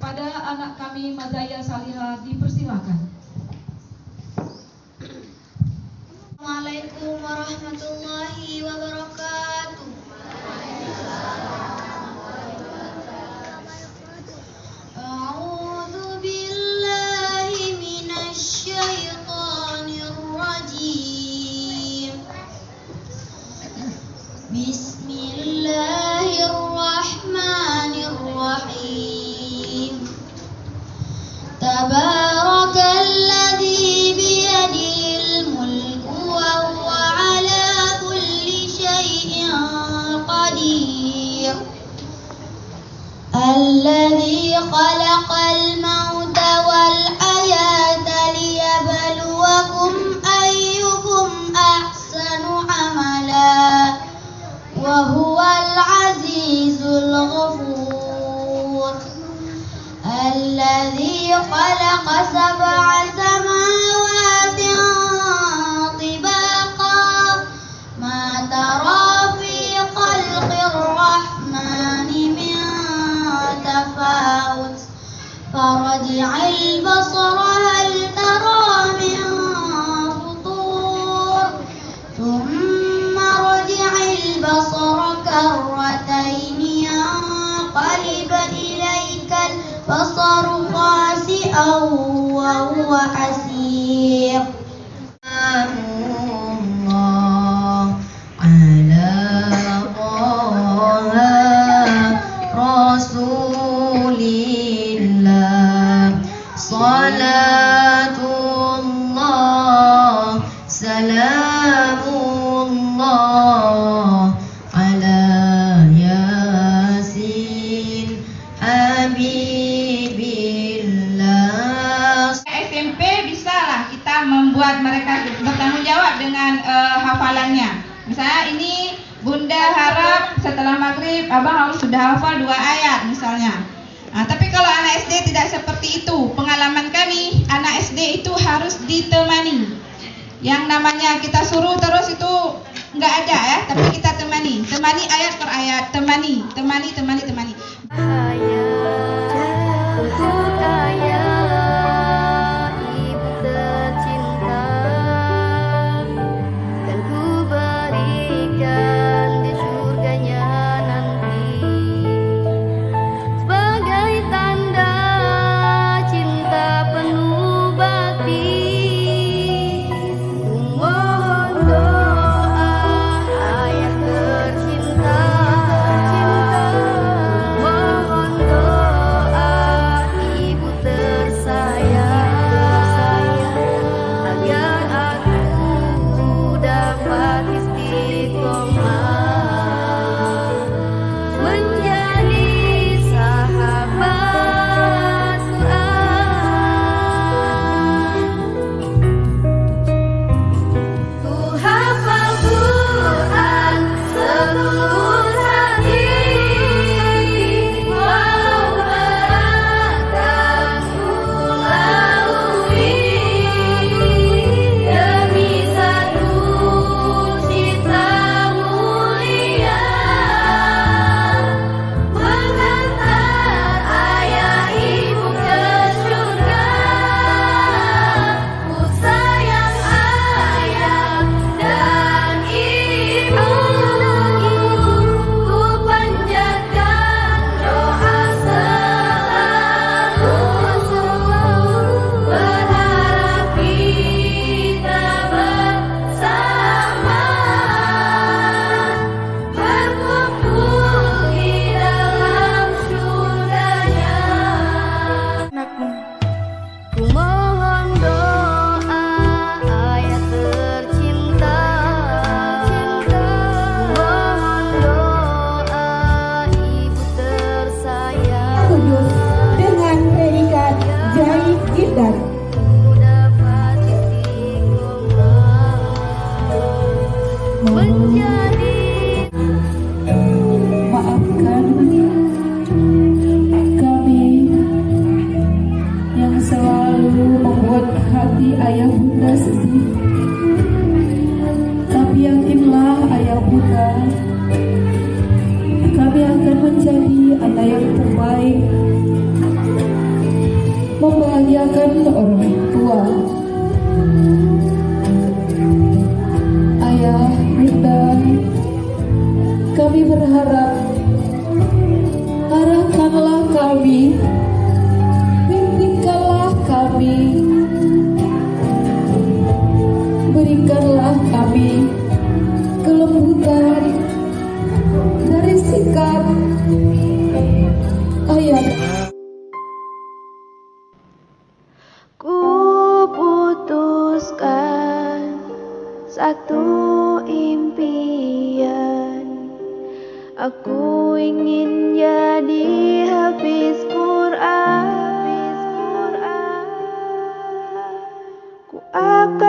kepada anak kami Mazaya Salihah dipersilakan. Assalamualaikum warahmatullahi wabarakatuh. A'udzu billahi minasy syaithanir rajim. Bismillahirrahmanirrahim. Tabarakalladzi biyadihil mulku wa huwa ala kulli syai'in qadir. Alladzi khalaqal mauta wal hayata liyabluwakum ayyukum ahsanu amala wa huwal azizul ghafur. Alladzi khalaqa sab'a samawati tibaqa ma tara fi khalqir rahmani min tafawut farji'il basara hal tara min futur thumma rji'il basara karrataini yanqalib ilaikal basaru khasi'an wa huwa hasir. Allah ala Taha Rasulillah salatullah salamullah ala Yasin Habibillah. SMP bisalah kita membuat mereka bertanggung jawab dengan hafalannya. Misalnya ini Bunda harap setelah maghrib Abang harus sudah hafal 2 ayat misalnya. Nah, tapi kalau anak SD tidak seperti itu. Pengalaman kami, anak SD itu harus ditemani. Yang namanya kita suruh terus itu nggak ada ya, tapi kita temani ayat per ayat, temani. Untuk ayah ibu tercinta, kan ku berikan di surganya nanti sebagai tanda cinta penuh bakti. Mohon doa ayah tercinta, mohon doa ibu tersayang, agar aku dapat istiqomah menjadi sahabat Quran. Ku hafal Quran setulus hati, walau berat kan ku lalui, demi satu cita mulia mengantar ayah ibu ke surga. Ku sayang ayah dan ibu, ku panjatkan doa selalu, berharap kita bersama berkumpul di dalam surganya. Ku mohon doa ayah tercinta, ku mohon doa ibu tersayang, Kudus dengan predikat Jai Gindar. ku dapat istiqomah menjadi. Maafkan kami yang selalu membuat hati ayah bunda sedih. Tapi yakinlah ayah bunda, kami akan menjadi anak yang terbaik akan